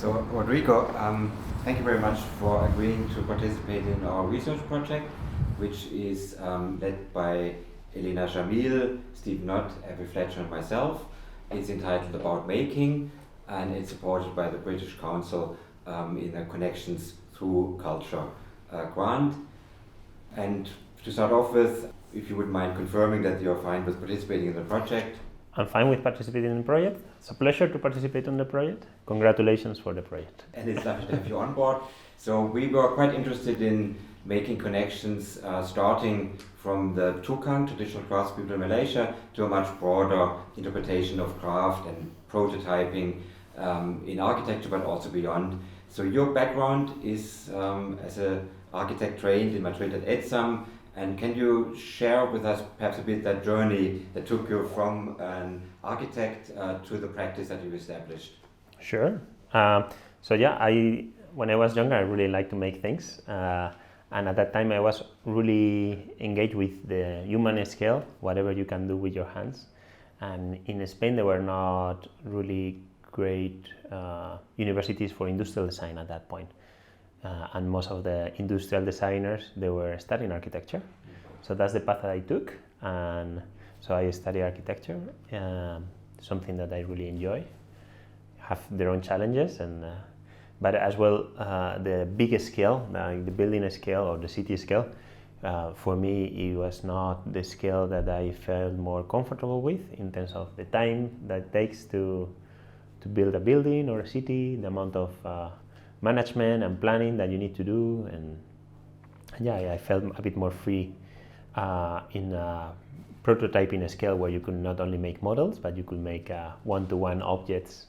So, Rodrigo, thank you very much for agreeing to participate in our research project, which is led by Eleena Jamil, Stephen Knott, Abbe Fletcher, and myself. It's entitled About Making, and it's supported by the British Council in the Connections Through Culture grant. And to start off with, if you would mind confirming that you're fine with participating in the project. I'm fine with participating in the project. It's a pleasure to participate on the project. Congratulations for the project. And it's lovely to have you on board. So we were quite interested in making connections starting from the Tukang, traditional craftspeople in Malaysia, to a much broader interpretation of craft and prototyping in architecture, but also beyond. So your background is as an architect trained in Madrid at ETSAM. And can you share with us perhaps a bit that journey that took you from an architect to the practice that you established? Sure. When I was younger, I really liked to make things. And at that time, I was really engaged with the human scale, whatever you can do with your hands. And in Spain, there were not really great universities for industrial design at that point. And most of the industrial designers, they were studying architecture. So that's the path that I took. And so I study architecture, something that I really enjoy. Have their own challenges, but as well the big scale, the building scale or the city scale, for me it was not the scale that I felt more comfortable with in terms of the time that it takes to build a building or a city, the amount of management and planning that you need to do, and I felt a bit more free in prototyping a scale where you could not only make models, but you could make one-to-one objects.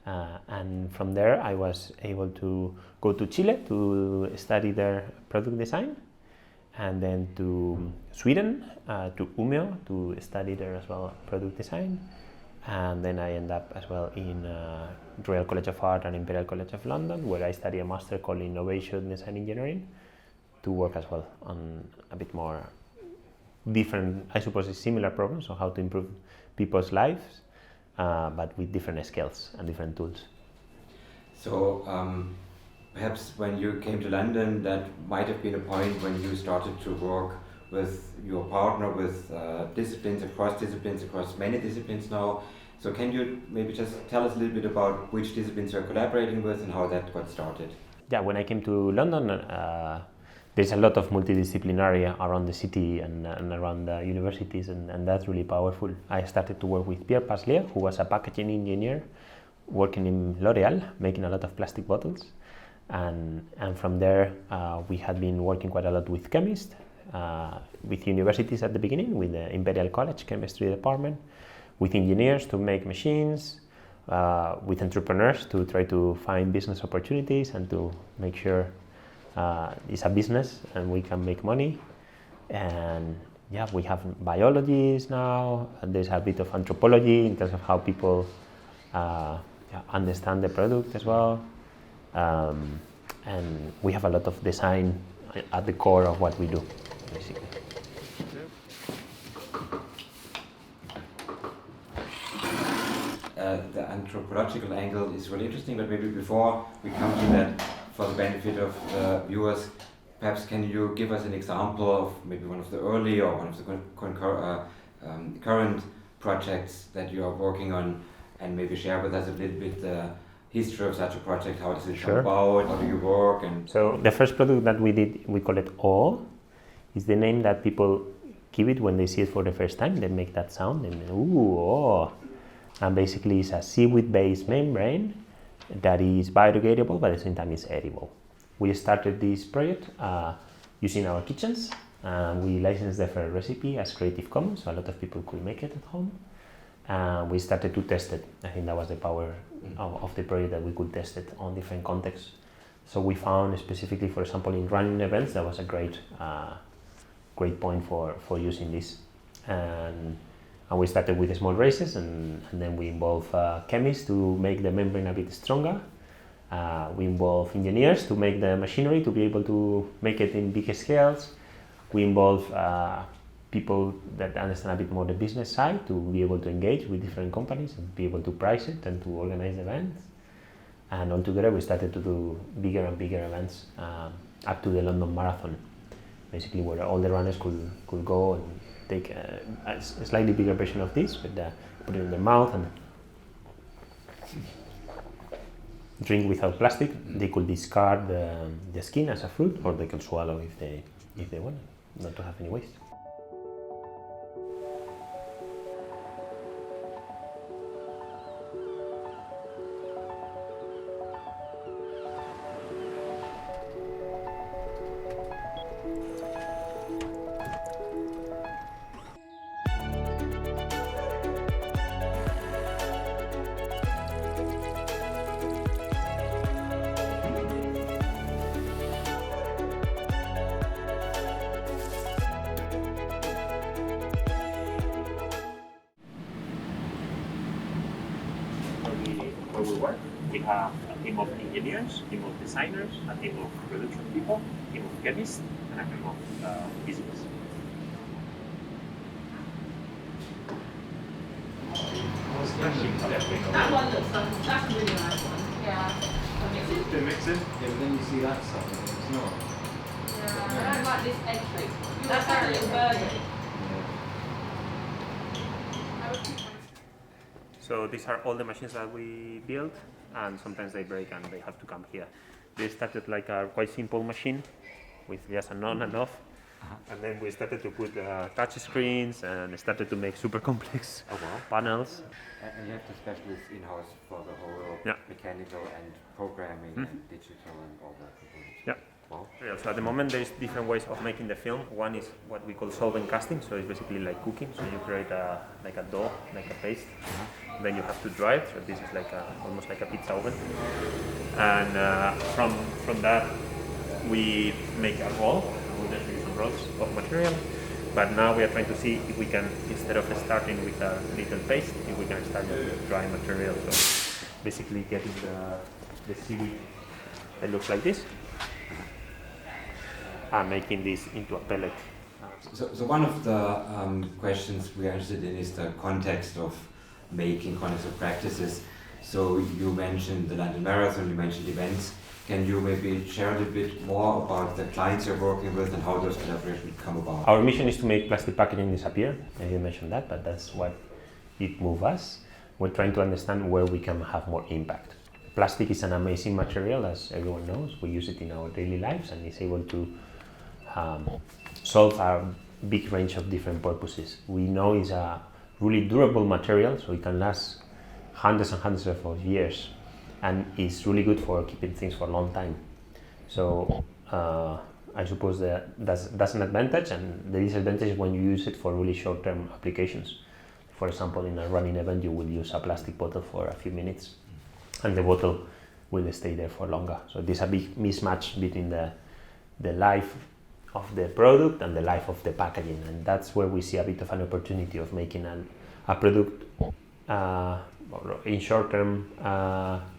And from there, I was able to go to Chile to study their product design, and then to Sweden, to Umeå, to study there as well product design. And then I end up as well in Royal College of Art and Imperial College of London, where I study a master called Innovation Design Engineering, to work as well on a bit more different, I suppose, similar problems on how to improve people's lives, but with different scales and different tools. So perhaps when you came to London, that might have been a point when you started to work with your partner with disciplines, across many disciplines now. So can you maybe just tell us a little bit about which disciplines you're collaborating with and how that got started? Yeah, when I came to London, there's a lot of multidisciplinary around the city and around the universities, and that's really powerful. I started to work with Pierre Paslier, who was a packaging engineer working in L'Oréal, making a lot of plastic bottles. And from there, we had been working quite a lot with chemists, with universities at the beginning, with the Imperial College Chemistry Department, with engineers to make machines, with entrepreneurs to try to find business opportunities and to make sure it's a business and we can make money. And we have biologists now, and there's a bit of anthropology in terms of how people understand the product as well. And we have a lot of design at the core of what we do, basically. The anthropological angle is really interesting, but maybe before we come to that, for the benefit of the viewers, perhaps can you give us an example of maybe one of the early or one of the current projects that you are working on, and maybe share with us a little bit the history of such a project, how does it come about, how do you work? And so the first product that we did, we call it O. Is the name that people give it when they see it for the first time. They make that sound, and ooh, oh. And basically it's a seaweed-based membrane that is biodegradable, but at the same time is edible. We started this project using our kitchens, and we licensed the first recipe as Creative Commons, so a lot of people could make it at home. And we started to test it. I think that was the power of the project, that we could test it on different contexts. So we found specifically, for example, in running events, that was a great point for using this. And we started with small races, and then we involved chemists to make the membrane a bit stronger. We involve engineers to make the machinery to be able to make it in bigger scales. We involve people that understand a bit more the business side to be able to engage with different companies and be able to price it and to organize events. And altogether we started to do bigger and bigger events up to the London Marathon, basically where all the runners could go and take a slightly bigger version of this, but put it in their mouth and drink without plastic. They could discard the skin as a fruit, or they can swallow if they want, not to have any waste. Where we work, we have a team of engineers, a team of designers, a team of production people, a team of chemists, and a team of physicists. That one looks like that's a really nice one. Yeah. They mix it? Yeah, but then you see that side, and it's not. Yeah. I don't like this egg shape. That's like a little burger. So these are all the machines that we build, and sometimes they break and they have to come here. They started like a quite simple machine with just an on and off, and then we started to put touch screens and started to make super complex panels. And you have the specialists in-house for the whole Yeah. mechanical and programming and digital and all that. Yeah. Wow. Yeah, so at the moment there's different ways of making the film. One is what we call solvent casting, so it's basically like cooking. So you create a dough, like a paste. Then you have to dry it. So this is like almost like a pizza oven. And from that we make a roll. We'll just use some rolls of material. But now we are trying to see if we can, instead of starting with a little paste, if we can start with dry material. So basically getting the seaweed that looks like this, and making this into a pellet. So one of the questions we are interested in is the context of making, context of practices. So you mentioned the London Marathon, you mentioned events. Can you maybe share a little bit more about the clients you're working with and how those collaborations come about? Our mission is to make plastic packaging disappear. I didn't mention that, but that's what it moves us. We're trying to understand where we can have more impact. Plastic is an amazing material, as everyone knows. We use it in our daily lives, and it's able to solve a big range of different purposes. We know it's a really durable material, so it can last hundreds and hundreds of years, and it's really good for keeping things for a long time. So I suppose that's an advantage, and the disadvantage is when you use it for really short-term applications. For example, in a running event, you will use a plastic bottle for a few minutes, and the bottle will stay there for longer. So there's a big mismatch between the life of the product and the life of the packaging, and that's where we see a bit of an opportunity of making a product in short-term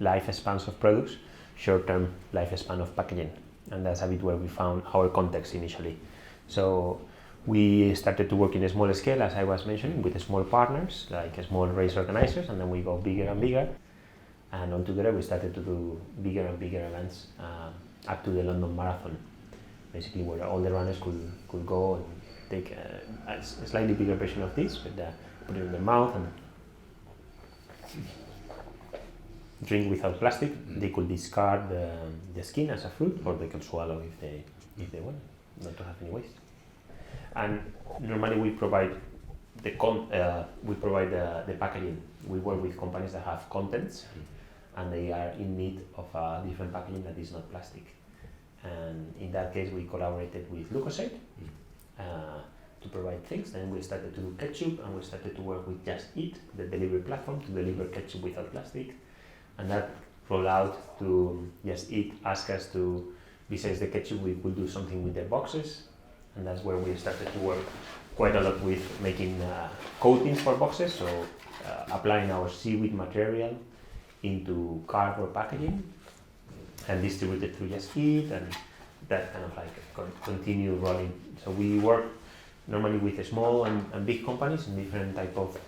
lifespans of products, short-term lifespan of packaging, and that's a bit where we found our context initially. So we started to work in a small scale, as I was mentioning, with small partners, like small race organizers, and then we go bigger and bigger, and altogether we started to do bigger and bigger events up to the London Marathon, basically where all the runners could go and take a slightly bigger version of this, but put it in their mouth and drink without plastic. They could discard the skin as a fruit, or they can swallow if they want, not to have any waste. And normally we provide the packaging. We work with companies that have contents, and they are in need of a different packaging that is not plastic. And in that case, we collaborated with Lucozade to provide things. Then we started to do ketchup, and we started to work with Just Eat, the delivery platform, to deliver ketchup without plastic. And that rolled out to Just Eat, ask us to, besides the ketchup, we could do something with their boxes. And that's where we started to work quite a lot with making coatings for boxes, so applying our seaweed material into cardboard packaging and distribute it through Just Eat, and that kind of like continue rolling. So we work normally with small and big companies in different type of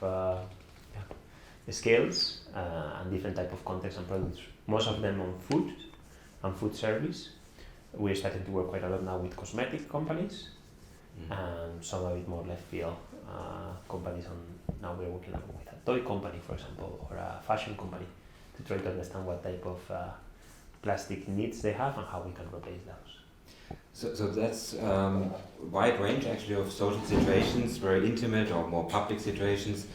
scales and different type of contexts and products. most of them on food and food service. We're starting to work quite a lot now with cosmetic companies, and some a bit more left field companies. Now we're working with a toy company, for example, or a fashion company, to try to understand what type of plastic needs they have and how we can replace those. So that's a wide range actually of social situations, very intimate or more public situations.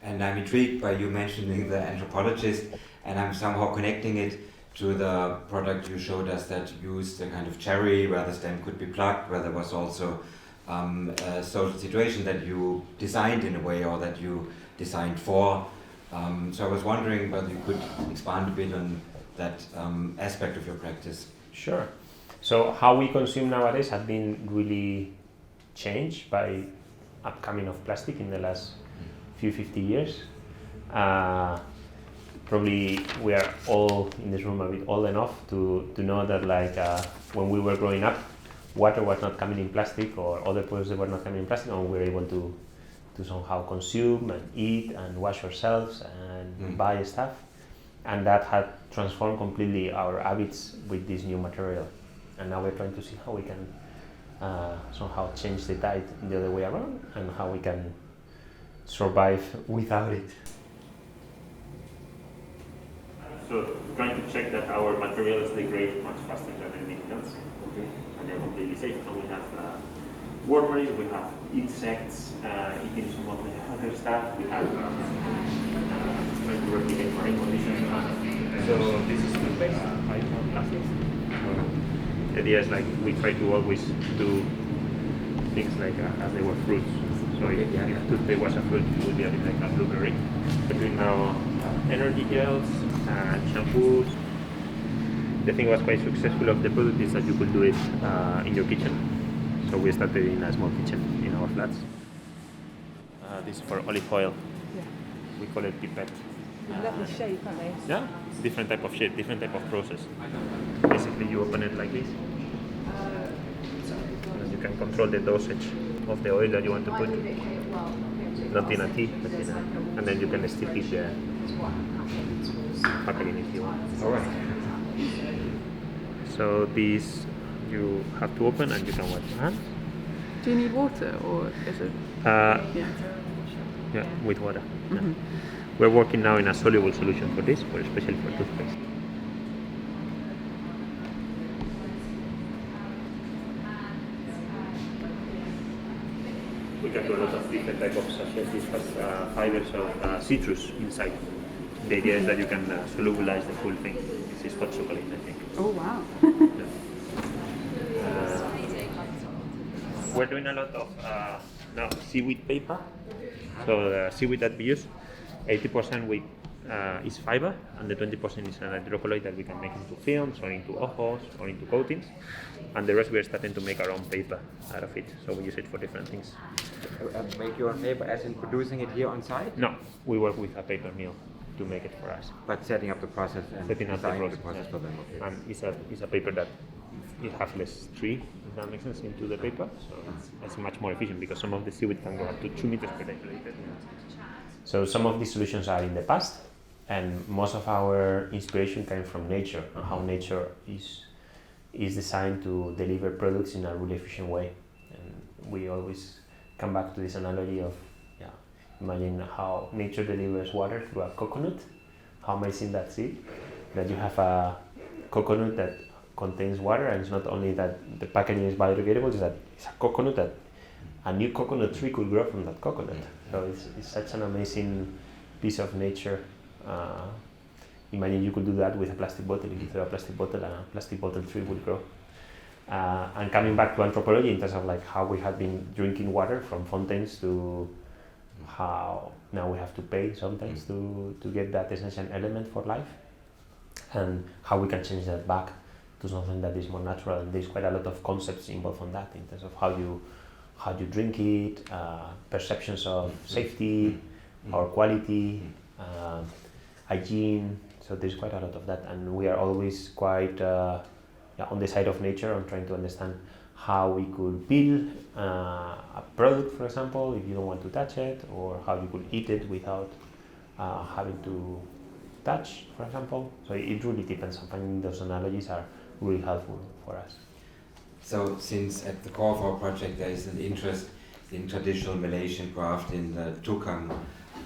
And I'm intrigued by you mentioning the anthropologist, and I'm somehow connecting it to the product you showed us that used a kind of cherry where the stem could be plucked, where there was also a social situation that you designed in a way or that you designed for. So I was wondering whether you could expand a bit on that aspect of your practice. Sure. So how we consume nowadays has been really changed by upcoming of plastic in the last few 50 years. Probably we are all in this room a bit old enough to know that when we were growing up, water was not coming in plastic or other products that were not coming in plastic, and we were able to somehow consume and eat and wash ourselves and buy stuff. And that had transformed completely our habits with this new material. And now we're trying to see how we can somehow change the tide the other way around and how we can survive without it. So trying to check that our materials degrade much faster than anything else. Okay. And they're completely safe. And we have wormers, we have insects eating some of the other stuff. We have trying to replicate marine conditions. So this is toothpaste, from plastics. The idea is we try to always do things as they were fruits. So if toothpaste was a fruit, it would be a bit like a blueberry. We're doing now energy gels and shampoos. The thing was quite successful of the product is that you could do it in your kitchen. So we started in a small kitchen in our flats. This is for olive oil. Yeah. We call it pipette. Lovely shape, aren't they? Yeah, different type of shape, different type of process. Basically, you open it like this, and you can control the dosage of the oil that you want to put. Not in a tea, but and then you can still keep the packaging if you want. All right. So these you have to open and you can wash your hands. Do you need water or is it? Yeah, with water. Mm-hmm. Yeah. We're working now in a soluble solution for this, especially for toothpaste. We can do a lot of different types of sachets. This has fibers of citrus inside. The idea is that you can solubilize the full thing. This is hot chocolate, I think. Oh wow. We're doing a lot of now seaweed paper. So the seaweed that we use, 80% is fiber, and the 20% is an hydrocolloid that we can make into films or into ojos or into coatings, and the rest we are starting to make our own paper out of it. So we use it for different things. Make your own paper as in producing it here on site? No, we work with a paper mill to make it for us. But setting up the process and Setting up the designing process, for them. Okay. And it's a paper that it has less tree, if that makes sense, into the paper. So it's much more efficient because some of the seaweed can go up to 2 meters per day. So some of these solutions are in the past, and most of our inspiration came from nature and how nature is designed to deliver products in a really efficient way. And we always come back to this analogy of imagine how nature delivers water through a coconut. How amazing that's it, that you have a coconut that contains water, and it's not only that the packaging is biodegradable, it's that it's a coconut that a new coconut tree could grow from that coconut. So it's such an amazing piece of nature. Imagine you could do that with a plastic bottle. If you throw a plastic bottle, and a plastic bottle tree would grow. And coming back to anthropology in terms of how we have been drinking water from fountains to how now we have to pay sometimes to get that essential element for life, and how we can change that back to something that is more natural. And there's quite a lot of concepts involved on that in terms of how you drink it, perceptions of safety or quality, hygiene. So there's quite a lot of that, and we are always quite on the side of nature and trying to understand how we could build a product, for example, if you don't want to touch it, or how you could eat it without having to touch, for example. So it really depends. On finding those analogies are really helpful for us. So since at the core of our project there is an interest in traditional Malaysian craft in the tukang,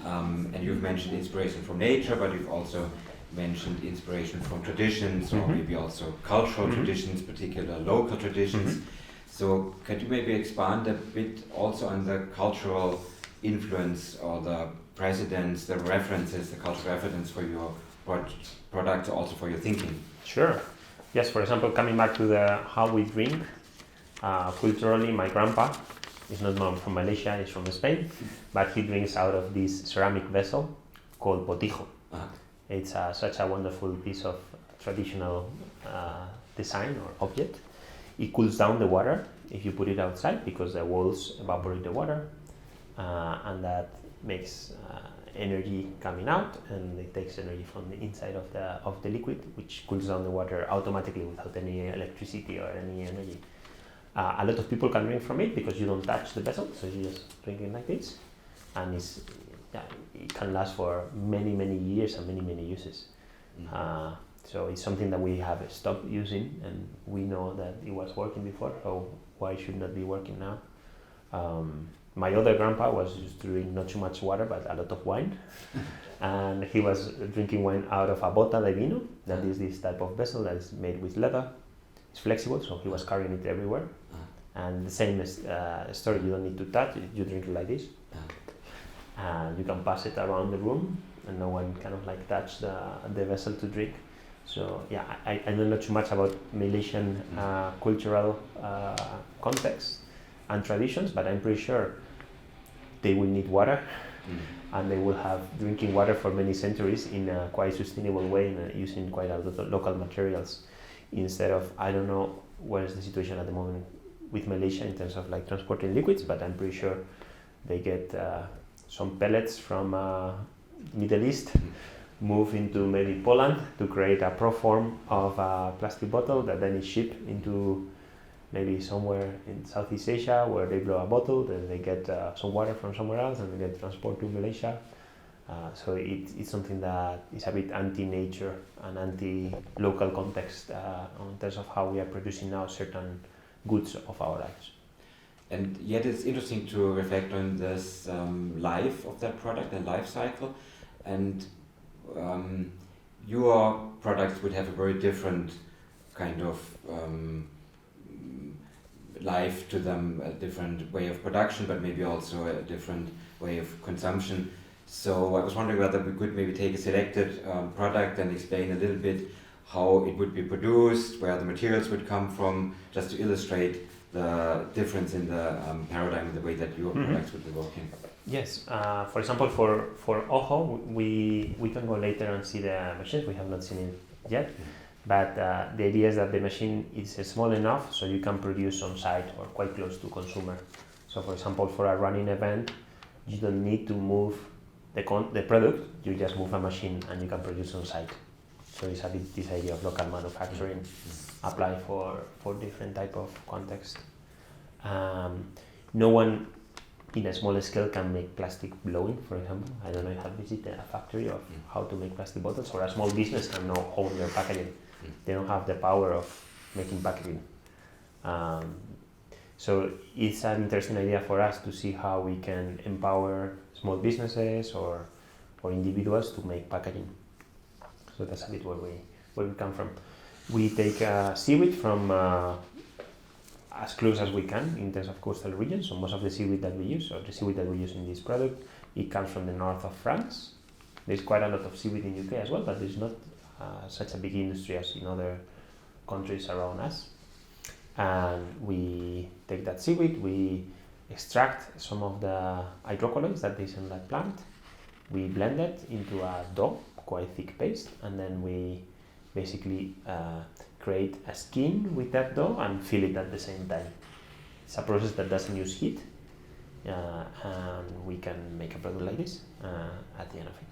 and you've mentioned inspiration from nature, but you've also mentioned inspiration from traditions, or maybe also cultural traditions, particular local traditions. So could you maybe expand a bit also on the cultural influence or the precedents, the references, the cultural reference for your products, also for your thinking? Sure. Yes, for example, coming back to the how we drink, culturally my grandpa is not from Malaysia, he's from Spain, but he drinks out of this ceramic vessel called potijo. It's such a wonderful piece of traditional design or object. It cools down the water if you put it outside because the walls evaporate the water, and that makes energy coming out, and it takes energy from the inside of the liquid, which cools down the water automatically without any electricity or any energy. A lot of people can drink from it because you don't touch the vessel, so you just drink it like this, and it can last for many years and many uses. So it's something that we have stopped using, and we know that it was working before, so why should not be working now? My other grandpa was used to drink not too much water, but a lot of wine. And he was drinking wine out of a bota de vino, that is this type of vessel that is made with leather. It's flexible, so he was carrying it everywhere. And the same story, you don't need to touch it, you drink it like this. You can pass it around the room, and no one kind of like touch the vessel to drink. So yeah, I don't know too much about Malaysian cultural context and traditions, but I'm pretty sure they will need water, and they will have drinking water for many centuries in a quite sustainable way, using quite a lot of local materials, instead of, I don't know what is the situation at the moment with Malaysia in terms of like transporting liquids, but I'm pretty sure they get some pellets from Middle East, move into maybe Poland to create a proform of a plastic bottle that then is shipped into maybe somewhere in Southeast Asia, where they blow a bottle, then they get some water from somewhere else, and they get transported to Malaysia. So it's something that is a bit anti-nature and anti-local context in terms of how we are producing now certain goods of our lives. And yet it's interesting to reflect on this life of that product and life cycle. And your products would have a very different kind of life to them, a different way of production, but maybe also a different way of consumption. So I was wondering whether we could maybe take a selected product and explain a little bit how it would be produced, where the materials would come from, just to illustrate the difference in the paradigm and the way that your products would be working. Yes, for example, for Ojo, we can go later and see the machines. We have not seen it yet, but the idea is that the machine is small enough so you can produce on site or quite close to consumer. So for example, for a running event, you don't need to move the product, you just move a machine and you can produce on site. So it's a bit this idea of local manufacturing apply for different type of context. No one in a smaller scale can make plastic blowing, for example. I don't know if you have visited a factory of how to make plastic bottles, or a small business can now own their packaging. They don't have the power of making packaging. So it's an interesting idea for us to see how we can empower small businesses or individuals to make packaging. So that's a bit where we come from. We take seaweed from as close as we can in terms of coastal regions. So most of the seaweed that we use, or the seaweed that we use in this product, it comes from the north of France. There's quite a lot of seaweed in UK as well, but there's not such a big industry as in other countries around us. And we take that seaweed, we extract some of the hydrocolloids that is in that plant, we blend it into a dough, quite thick paste, and then we basically create a skin with that dough and fill it at the same time. It's a process that doesn't use heat, and we can make a product like this at the end of it.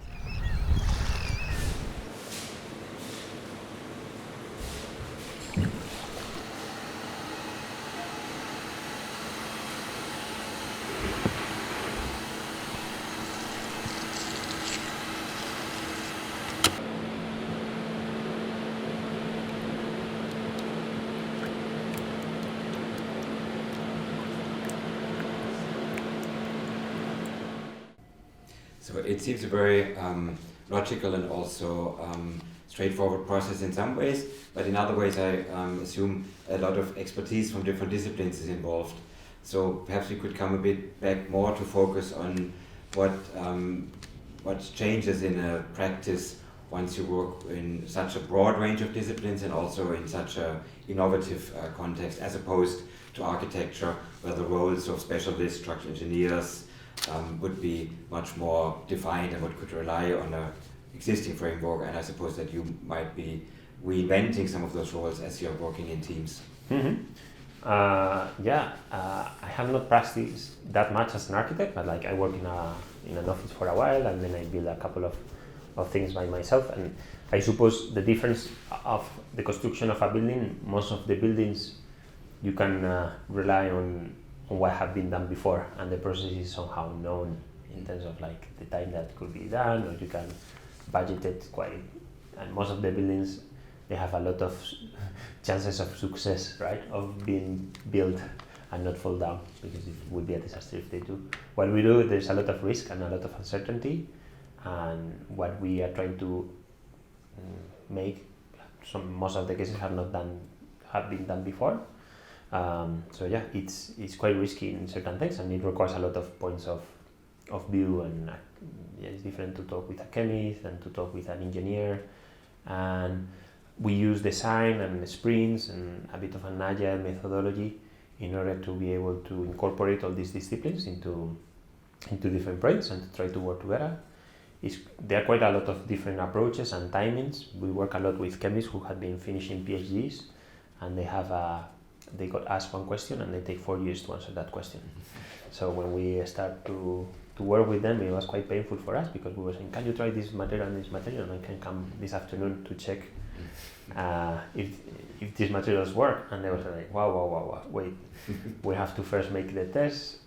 So it seems a very logical and also straightforward process in some ways, but in other ways I assume a lot of expertise from different disciplines is involved. So perhaps we could come a bit back more to focus on what changes in a practice once you work in such a broad range of disciplines and also in such a innovative context, as opposed to architecture, where the roles of specialists, structural engineers would be much more defined and would could rely on a existing framework, and I suppose that you might be reinventing some of those roles as you're working in teams. I have not practiced that much as an architect, but like I work in an office for a while, and then I build a couple of things by myself. And I suppose the difference of the construction of a building, most of the buildings you can rely on what have been done before, and the process is somehow known in terms of like the time that could be done, or you can budget it quite. And most of the buildings, they have a lot of chances of success, right, of being built and not fall down, because it would be a disaster if they do. What we do, there's a lot of risk and a lot of uncertainty, and what we are trying to make, most of the cases have been done before. It's quite risky in certain things, and it requires a lot of points of view, and it's different to talk with a chemist and to talk with an engineer. And we use design and sprints and a bit of an agile methodology in order to be able to incorporate all these disciplines into different projects and to try to work together. There are quite a lot of different approaches and timings. We work a lot with chemists who have been finishing PhDs, and they got asked one question and they take 4 years to answer that question. So when we start to work with them, it was quite painful for us, because we were saying, can you try this material and this material, and I can come this afternoon to check if these materials work. And they were like, wow, wait, we have to first make the test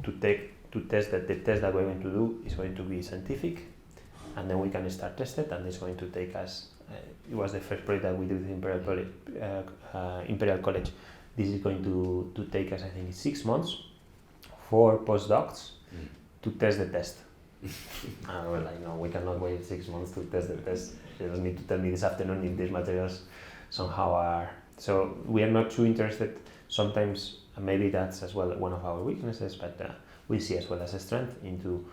to test that the test that we're going to do is going to be scientific, and then we can start test it, and it's going to take us, it was the first project that we did with Imperial College. This is going to take us, I think, 6 months for postdocs to test the test. And we're like, no, we cannot wait 6 months to test the test. You just need to tell me this afternoon if these materials somehow are. So we are not too interested. Sometimes maybe that's as well one of our weaknesses, but we see as well as a strength into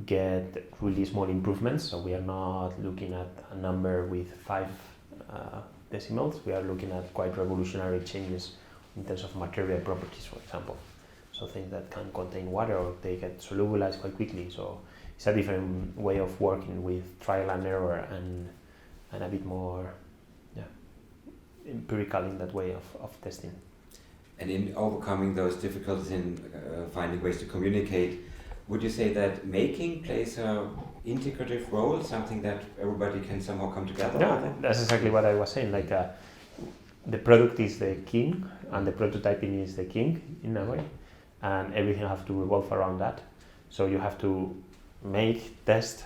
get really small improvements. So we are not looking at a number with 5 decimals. We are looking at quite revolutionary changes in terms of material properties, for example. So things that can contain water, or they get solubilized quite quickly. So it's a different way of working with trial and error, and a bit more empirical in that way of testing. And in overcoming those difficulties in finding ways to communicate, would you say that making plays an integrative role, something that everybody can somehow come together? Yeah, that's exactly what I was saying. Like the product is the king, and the prototyping is the king in a way, and everything has to revolve around that. So you have to make, test.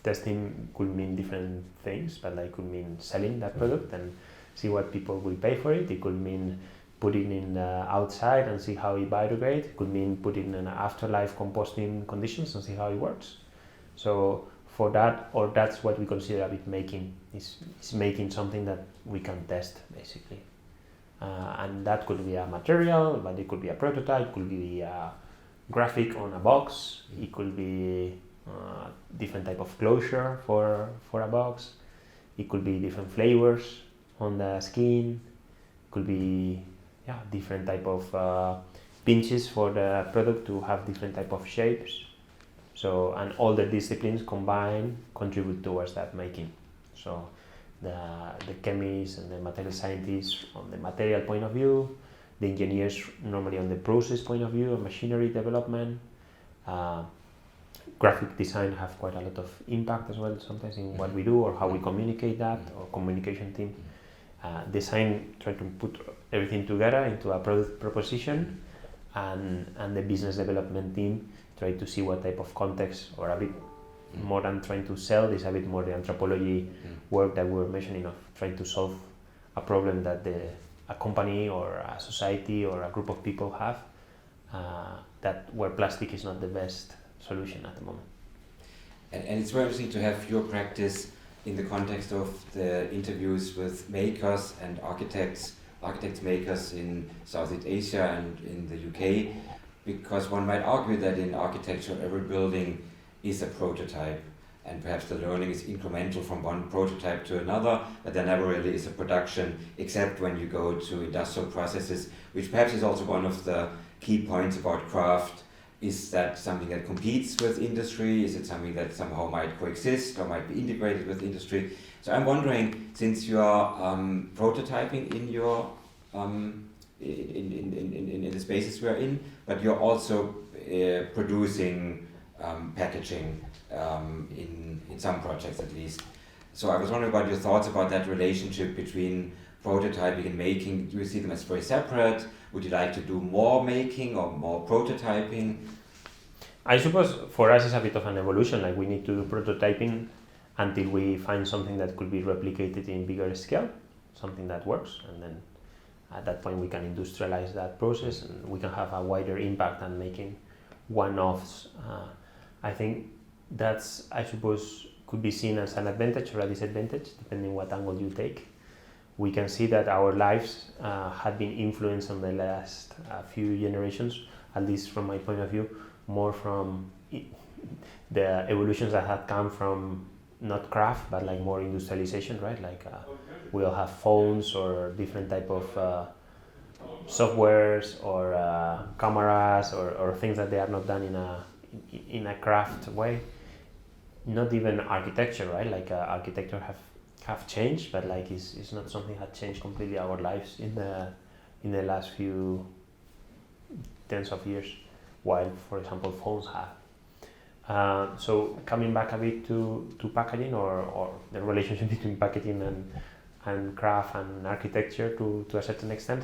Testing could mean different things, but like could mean selling that product and see what people will pay for it. It could mean putting in outside and see how it biodegrades. It could mean putting in afterlife composting conditions and see how it works. So for that, or that's what we consider a bit making, is making something that we can test basically. And that could be a material, but it could be a prototype, could be a graphic on a box, it could be different type of closure for a box, it could be different flavors on the skin, it could be different type of pinches for the product to have different type of shapes. So, and all the disciplines combined contribute towards that making. So the chemists and the material scientists on the material point of view, the engineers normally on the process point of view, machinery development, graphic design have quite a lot of impact as well sometimes in what we do or how we communicate that, or communication team. Design try to put everything together into a product proposition, and the business development team try to see what type of context, or a bit more than trying to sell, is a bit more the anthropology work that we were mentioning, of trying to solve a problem that a company or a society or a group of people have, that where plastic is not the best solution at the moment. And it's very interesting to have your practice in the context of the interviews with makers and architects makers in Southeast Asia and in the UK, because one might argue that in architecture every building is a prototype, and perhaps the learning is incremental from one prototype to another, but there never really is a production except when you go to industrial processes, which perhaps is also one of the key points about craft. Is that something that competes with industry? Is it something that somehow might coexist or might be integrated with industry? So I'm wondering, since you are prototyping in your in the spaces we are in, but you're also producing packaging in some projects at least. So I was wondering about your thoughts about that relationship between prototyping and making. Do you see them as very separate? Would you like to do more making or more prototyping? I suppose for us it's a bit of an evolution, like we need to do prototyping until we find something that could be replicated in bigger scale, something that works, and then at that point we can industrialize that process and we can have a wider impact than making one-offs. I think that's, I suppose, could be seen as an advantage or a disadvantage, depending what angle you take. We can see that our lives had been influenced on the last few generations, at least from my point of view, more from the evolutions that had come from not craft, but like more industrialization, right? Like we all have phones or different type of softwares or cameras or things that they are not done in a craft way. Not even architecture, right? Like architecture have changed, but like it's not something that changed completely our lives in the last few tens of years, while, for example, phones have. So coming back a bit to packaging or the relationship between packaging and craft and architecture to a certain extent,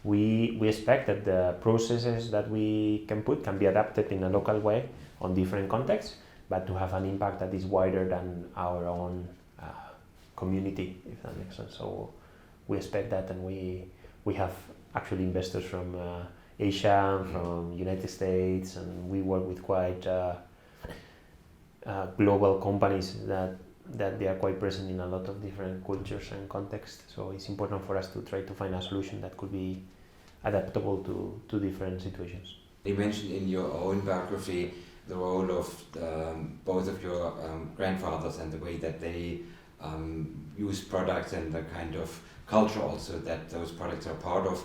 we expect that the processes that we can put can be adapted in a local way on different contexts, but to have an impact that is wider than our own community, if that makes sense. So we expect that, and we have actually investors from Asia, from United States, and we work with quite global companies that they are quite present in a lot of different cultures and contexts. So it's important for us to try to find a solution that could be adaptable to different situations. You mentioned in your own biography the role of both of your grandfathers and the way that they use products and the kind of culture also that those products are part of.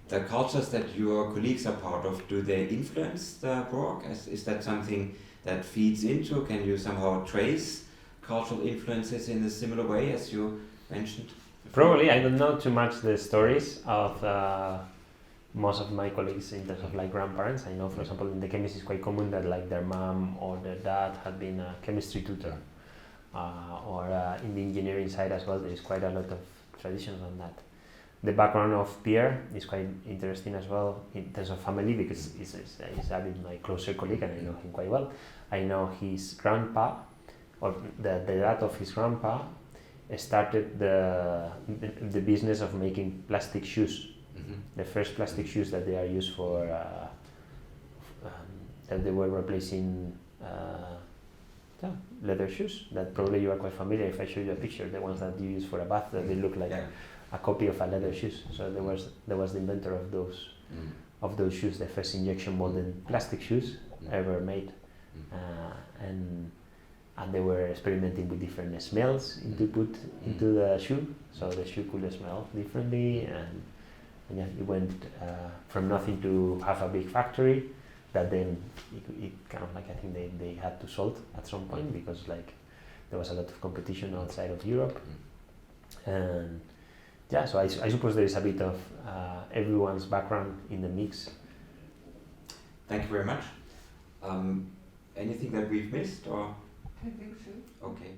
The cultures that your colleagues are part of, do they influence the work? Is that something that feeds into? Can you somehow trace cultural influences in a similar way as you mentioned before? Probably. I don't know too much the stories of most of my colleagues in terms of like grandparents. I know, for example, in the chemistry it's quite common that like their mom or their dad had been a chemistry tutor. Or in the engineering side as well, there is quite a lot of traditions on that. The background of Pierre is quite interesting as well in terms of family, because he's a bit my closer colleague and I know him quite well. I know his grandpa, or the dad of his grandpa, started the business of making plastic shoes. Mm-hmm. The first plastic shoes that they are used for, that they were replacing leather shoes, that probably you are quite familiar if I show you a picture, the ones that you use for a bath, that they look like a copy of a leather shoes. So there was the inventor of those shoes, the first injection molded plastic shoes ever made. And they were experimenting with different smells to put into the shoe, so the shoe could smell differently, and yeah, it went from nothing to have a big factory. That then it kind of like, I think they had to solve at some point, because like there was a lot of competition outside of Europe. And yeah, so I suppose there is a bit of everyone's background in the mix. Thank you very much. Anything that we've missed, or? I think so. Okay.